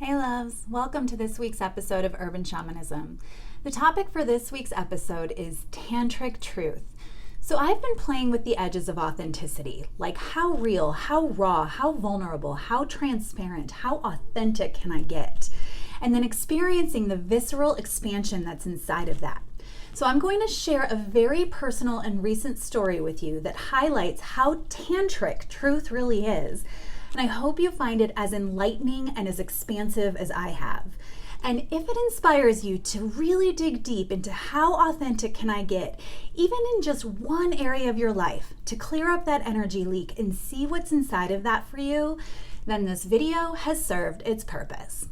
Hey loves, welcome to this week's episode of Urban Shamanism. The topic for this week's episode is tantric truth. So I've been playing with the edges of authenticity, like how real, how raw, how vulnerable, how transparent, how authentic can I get? And then experiencing the visceral expansion that's inside of that. So I'm going to share a very personal and recent story with you that highlights how tantric truth really is. And I hope you find it as enlightening and as expansive as I have. And if it inspires you to really dig deep into how authentic can I get, even in just one area of your life, to clear up that energy leak and see what's inside of that for you, then this video has served its purpose.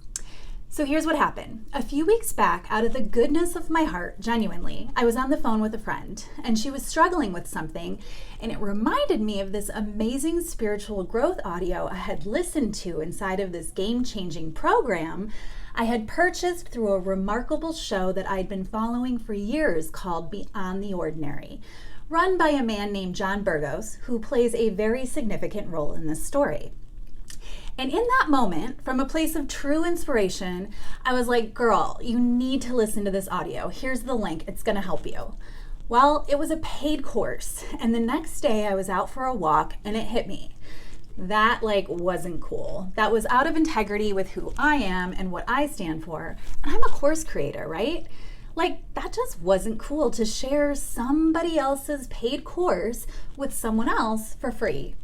So here's what happened. A few weeks back, out of the goodness of my heart, genuinely, I was on the phone with a friend and she was struggling with something, and it reminded me of this amazing spiritual growth audio I had listened to inside of this game-changing program I had purchased through a remarkable show that I'd been following for years called Beyond the Ordinary, run by a man named John Burgos, who plays a very significant role in this story. And in that moment, from a place of true inspiration, I was like, girl, you need to listen to this audio. Here's the link. It's going to help you. Well, it was a paid course. And the next day I was out for a walk and it hit me. That wasn't cool. That was out of integrity with who I am and what I stand for. And I'm a course creator, right? That just wasn't cool to share somebody else's paid course with someone else for free.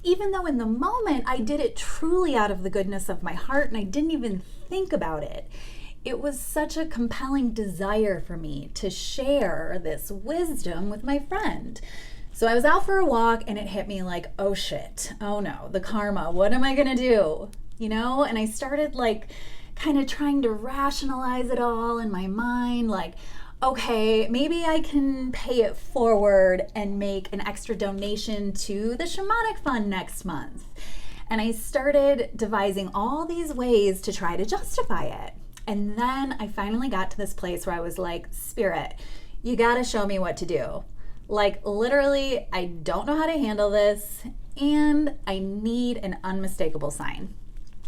Even though in the moment I did it truly out of the goodness of my heart and I didn't even think about it. It was such a compelling desire for me to share this wisdom with my friend. So I was out for a walk and it hit me like, oh shit, oh no, the karma, what am I gonna do? And I started kind of trying to rationalize it all in my mind, okay, maybe I can pay it forward and make an extra donation to the shamanic fund next month. And I started devising all these ways to try to justify it. And then I finally got to this place where I was like, Spirit, you gotta show me what to do. Literally, I don't know how to handle this and I need an unmistakable sign.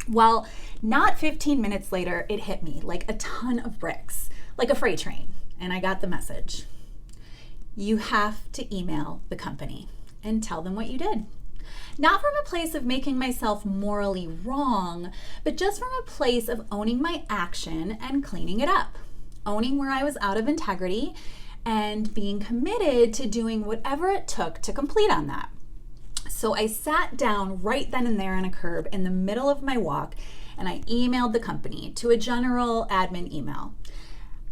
Well, not 15 minutes later, it hit me like a ton of bricks, like a freight train. And I got the message. You have to email the company and tell them what you did. Not from a place of making myself morally wrong, but just from a place of owning my action and cleaning it up. Owning where I was out of integrity and being committed to doing whatever it took to complete on that. So I sat down right then and there on a curb in the middle of my walk and I emailed the company to a general admin email.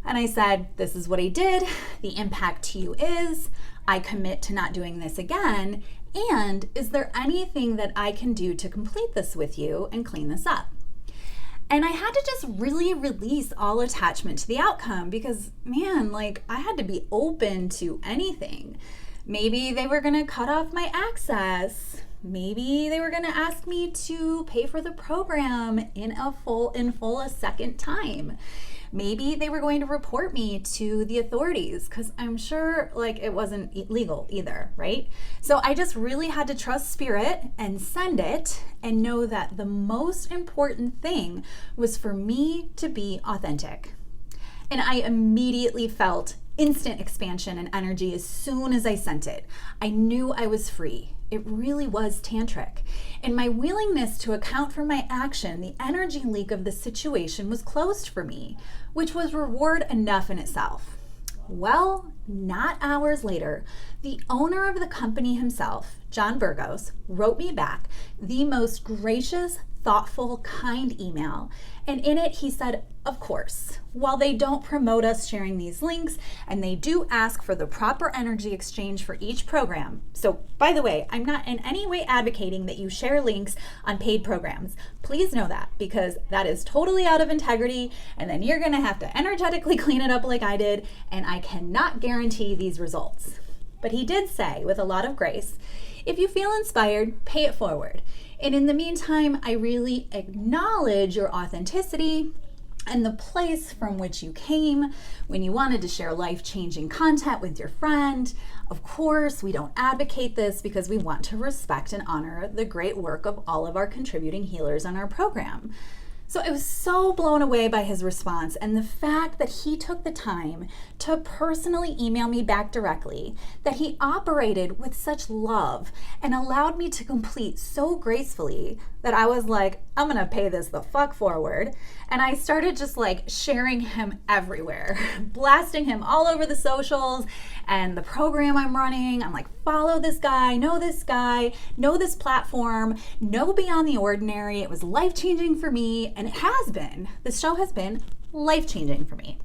And I said, this is what I did. The impact to you is, I commit to not doing this again. And is there anything that I can do to complete this with you and clean this up? And I had to just really release all attachment to the outcome because, man, I had to be open to anything. Maybe they were going to cut off my access. Maybe they were going to ask me to pay for the program in full a second time. Maybe they were going to report me to the authorities because I'm sure it wasn't legal either, right? So I just really had to trust Spirit and send it and know that the most important thing was for me to be authentic. And I immediately felt instant expansion and energy as soon as I sent it. I knew I was free. It really was tantric. And my willingness to account for my action, the energy leak of the situation was closed for me, which was reward enough in itself. Well, not hours later, the owner of the company himself, John Burgos, wrote me back the most gracious, thoughtful, kind email. And in it, he said, of course, while they don't promote us sharing these links, and they do ask for the proper energy exchange for each program. So, by the way, I'm not in any way advocating that you share links on paid programs. Please know that, because that is totally out of integrity, and then you're gonna have to energetically clean it up like I did, and I cannot guarantee these results. But he did say, with a lot of grace, if you feel inspired, pay it forward. And in the meantime, I really acknowledge your authenticity and the place from which you came when you wanted to share life-changing content with your friend. Of course, we don't advocate this because we want to respect and honor the great work of all of our contributing healers on our program. So I was so blown away by his response and the fact that he took the time to personally email me back directly, that he operated with such love and allowed me to complete so gracefully that I was like, I'm gonna pay this the fuck forward. And I started just like sharing him everywhere, blasting him all over the socials and the program I'm running. I'm like, follow this guy, know this platform, know Beyond the Ordinary. It was life-changing for me, and it has been. This show has been life-changing for me.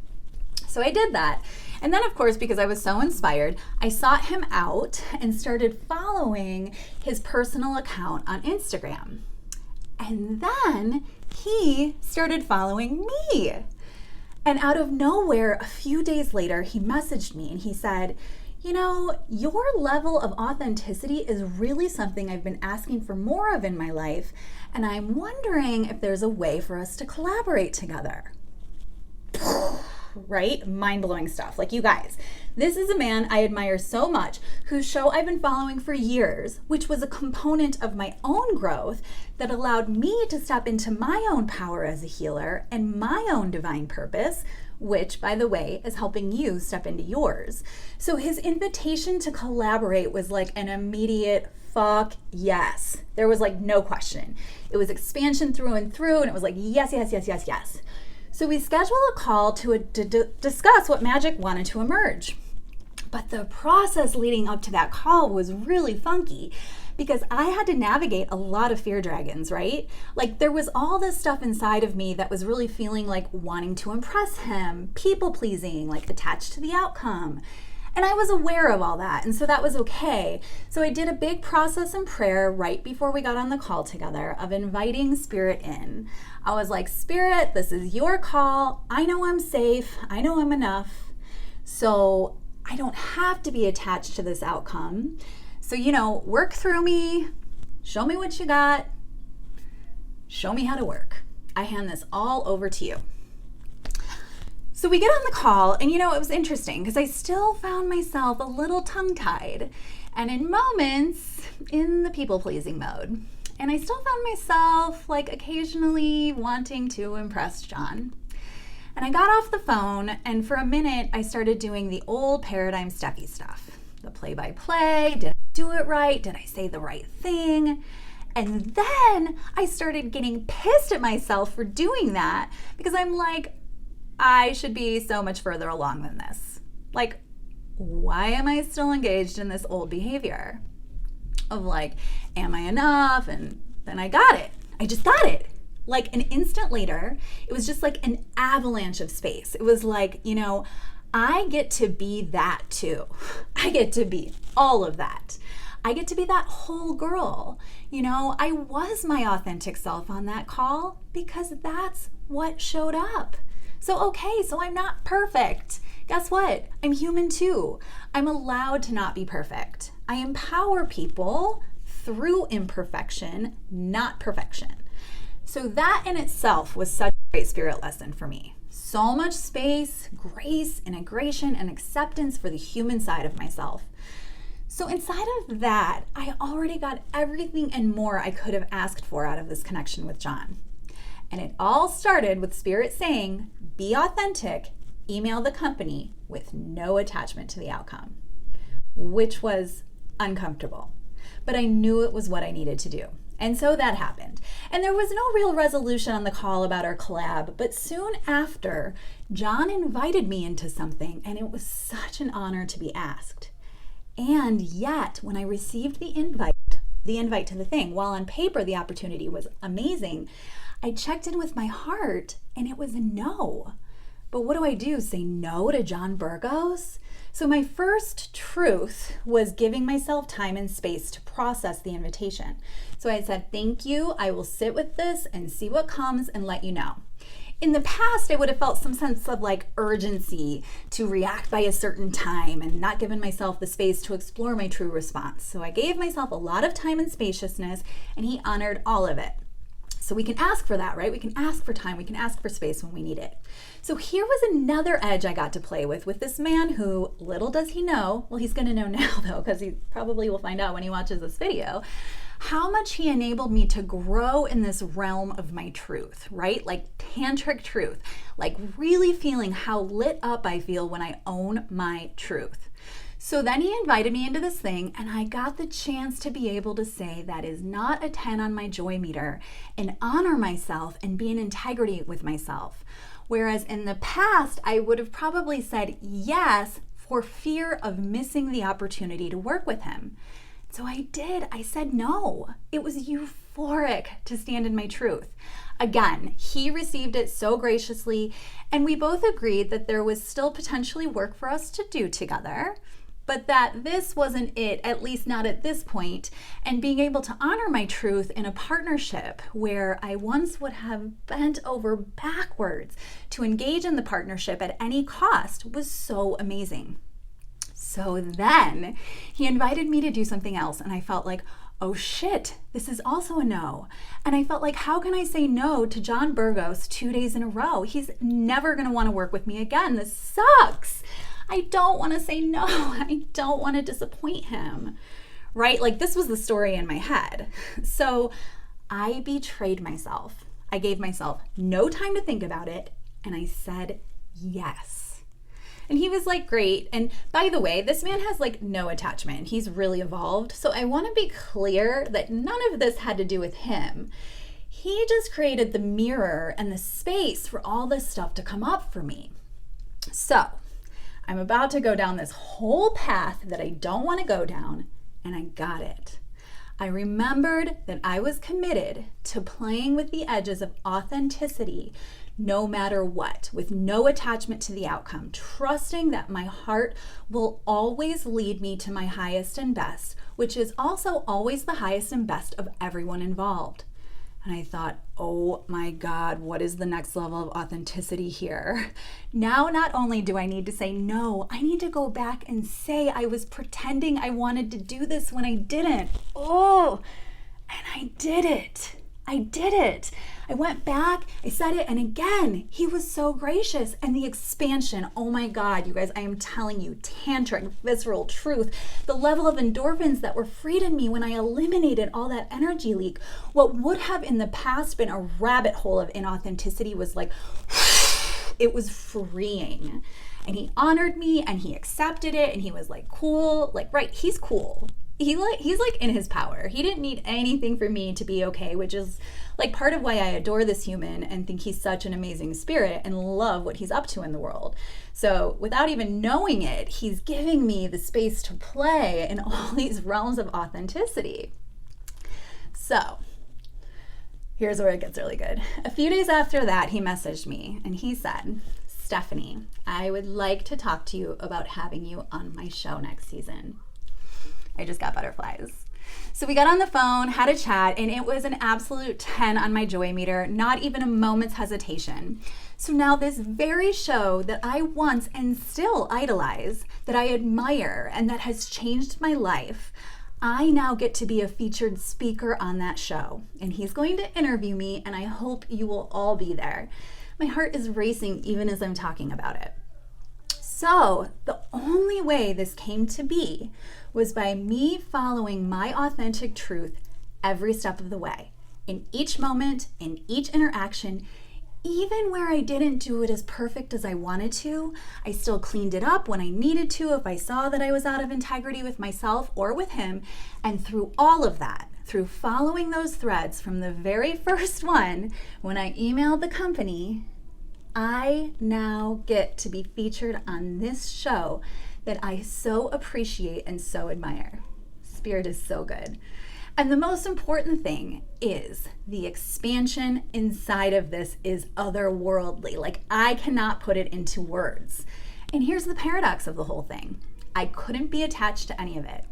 So I did that. And then, of course, because I was so inspired, I sought him out and started following his personal account on Instagram. And then he started following me. And out of nowhere, a few days later, he messaged me and he said, you know, your level of authenticity is really something I've been asking for more of in my life, and I'm wondering if there's a way for us to collaborate together. Right? Mind-blowing stuff. Like, you guys, this is a man I admire so much, whose show I've been following for years, which was a component of my own growth that allowed me to step into my own power as a healer and my own divine purpose, which, by the way, is helping you step into yours. So his invitation to collaborate was like an immediate fuck yes. There was like no question. It was expansion through and through, and it was like yes, yes, yes, yes, yes. So we scheduled a call to discuss what magic wanted to emerge. But the process leading up to that call was really funky because I had to navigate a lot of fear dragons, right? Like, there was all this stuff inside of me that was really feeling like wanting to impress him, people pleasing, like attached to the outcome. And I was aware of all that, and so that was okay. So I did a big process in prayer right before we got on the call together of inviting Spirit in. I was like, Spirit, this is your call. I know I'm safe. I know I'm enough. So I don't have to be attached to this outcome. So, you know, work through me. Show me what you got. Show me how to work. I hand this all over to you. So we get on the call, and you know, it was interesting because I still found myself a little tongue-tied and in moments in the people-pleasing mode. And I still found myself like occasionally wanting to impress John. And I got off the phone, and for a minute, I started doing the old paradigm Steffi stuff. The play-by-play, did I do it right? Did I say the right thing? And then I started getting pissed at myself for doing that because I'm like, I should be so much further along than this. Like, why am I still engaged in this old behavior of like, am I enough? And then I got it. I just got it. Like an instant later, it was just like an avalanche of space. It was like, you know, I get to be that too. I get to be all of that. I get to be that whole girl. You know, I was my authentic self on that call because that's what showed up. So, okay, so I'm not perfect. Guess what? I'm human too. I'm allowed to not be perfect. I empower people through imperfection, not perfection. So that in itself was such a great spirit lesson for me. So much space, grace, integration, and acceptance for the human side of myself. So inside of that, I already got everything and more I could have asked for out of this connection with John. And it all started with Spirit saying, be authentic, email the company with no attachment to the outcome, which was uncomfortable. But I knew it was what I needed to do. And so that happened. And there was no real resolution on the call about our collab, but soon after, John invited me into something, and it was such an honor to be asked. And yet, when I received the invite to the thing, while on paper the opportunity was amazing, I checked in with my heart and it was a no. But what do? Say no to John Burgos? So my first truth was giving myself time and space to process the invitation. So I said, thank you. I will sit with this and see what comes and let you know. In the past, I would have felt some sense of like urgency to react by a certain time and not given myself the space to explore my true response. So I gave myself a lot of time and spaciousness, and he honored all of it. So we can ask for that, right? We can ask for time, we can ask for space when we need it. So here was another edge I got to play with this man who, little does he know, well, he's gonna know now though, because he probably will find out when he watches this video. how much he enabled me to grow in this realm of my truth, right? Like tantric truth, like really feeling how lit up I feel when I own my truth. So then he invited me into this thing, and I got the chance to be able to say that is not a 10 on my joy meter and honor myself and be in integrity with myself. Whereas in the past, I would have probably said yes for fear of missing the opportunity to work with him. So I did. I said no. It was euphoric to stand in my truth. Again, he received it so graciously, and we both agreed that there was still potentially work for us to do together, but that this wasn't it, at least not at this point, and being able to honor my truth in a partnership where I once would have bent over backwards to engage in the partnership at any cost was so amazing. So then he invited me to do something else, and I felt like, oh shit, this is also a no. And I felt like, how can I say no to John Burgos 2 days in a row? He's never gonna wanna work with me again. This sucks. I don't wanna say no. I don't wanna disappoint him, right? Like this was the story in my head. So I betrayed myself. I gave myself no time to think about it, and I said yes. And he was like, great. And by the way, this man has like no attachment. He's really evolved. So I want to be clear that none of this had to do with him. He just created the mirror and the space for all this stuff to come up for me. So I'm about to go down this whole path that I don't want to go down, and I got it. I remembered that I was committed to playing with the edges of authenticity no matter what, with no attachment to the outcome, trusting that my heart will always lead me to my highest and best, which is also always the highest and best of everyone involved. And I thought, oh my God, what is the next level of authenticity here? Now, not only do I need to say no, I need to go back and say I was pretending I wanted to do this when I didn't. Oh, and I did it. I did it. I went back, I said it, and again, he was so gracious. And the expansion, oh my God, you guys, I am telling you, tantric, visceral truth, the level of endorphins that were freed in me when I eliminated all that energy leak. What would have in the past been a rabbit hole of inauthenticity was like, it was freeing. And he honored me and he accepted it, and he was like, cool, like, right, he's cool. He's like in his power. He didn't need anything for me to be okay, which is like part of why I adore this human and think he's such an amazing spirit and love what he's up to in the world. So without even knowing it, he's giving me the space to play in all these realms of authenticity. So here's where it gets really good. A few days after that, he messaged me and he said, Stephanie, I would like to talk to you about having you on my show next season. I just got butterflies. So we got on the phone, had a chat, and it was an absolute 10 on my joy meter, not even a moment's hesitation. So now this very show that I once and still idolize, that I admire, and that has changed my life, I now get to be a featured speaker on that show. And he's going to interview me, and I hope you will all be there. My heart is racing even as I'm talking about it. So the only way this came to be was by me following my authentic truth every step of the way, in each moment, in each interaction, even where I didn't do it as perfect as I wanted to. I still cleaned it up when I needed to if I saw that I was out of integrity with myself or with him. And through all of that, through following those threads from the very first one, when I emailed the company, I now get to be featured on this show that I so appreciate and so admire. Spirit is so good. And the most important thing is the expansion inside of this is otherworldly. Like, I cannot put it into words. And here's the paradox of the whole thing. I couldn't be attached to any of it.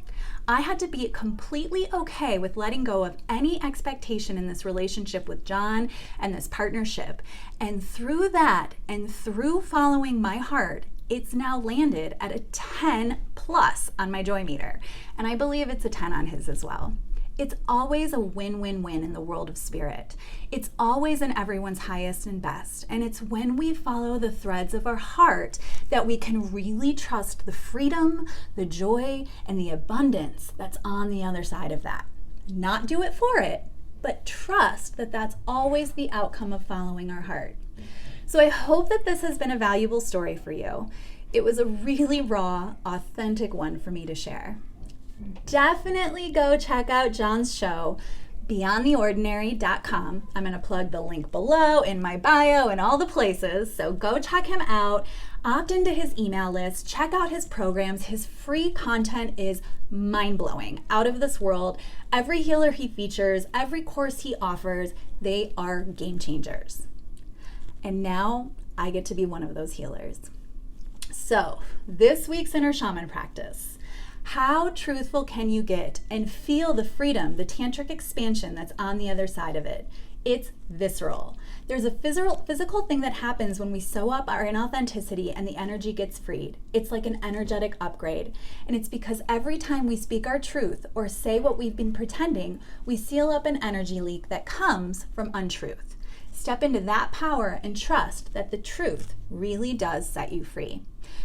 I had to be completely okay with letting go of any expectation in this relationship with John and this partnership. And through that, and through following my heart, it's now landed at a 10 plus on my joy meter. And I believe it's a 10 on his as well. It's always a win-win-win in the world of spirit. It's always in everyone's highest and best. And it's when we follow the threads of our heart that we can really trust the freedom, the joy, and the abundance that's on the other side of that. not do it for it, but trust that that's always the outcome of following our heart. So I hope that this has been a valuable story for you. It was a really raw, authentic one for me to share. Definitely go check out John's show, beyondtheordinary.com. I'm going to plug the link below in my bio and all the places, so go check him out. Opt into his email list, check out his programs. His free content is mind-blowing, out of this world. Every healer he features, every course he offers, they are game changers. And now I get to be one of those healers. So, this week's Inner Shaman practice. How truthful can you get and feel the freedom, the tantric expansion that's on the other side of it? It's visceral. There's a physical thing that happens when we sew up our inauthenticity and the energy gets freed. It's like an energetic upgrade. And it's because every time we speak our truth or say what we've been pretending, we seal up an energy leak that comes from untruth. Step into that power and trust that the truth really does set you free.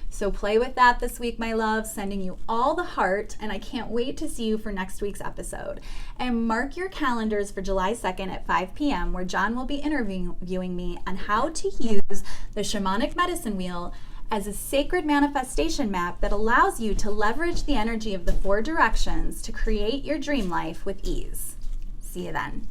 So play with that this week, my love, sending you all the heart, and I can't wait to see you for next week's episode. And mark your calendars for July 2nd at 5 p.m. where John will be interviewing me on how to use the shamanic medicine wheel as a sacred manifestation map that allows you to leverage the energy of the 4 directions to create your dream life with ease. See you then.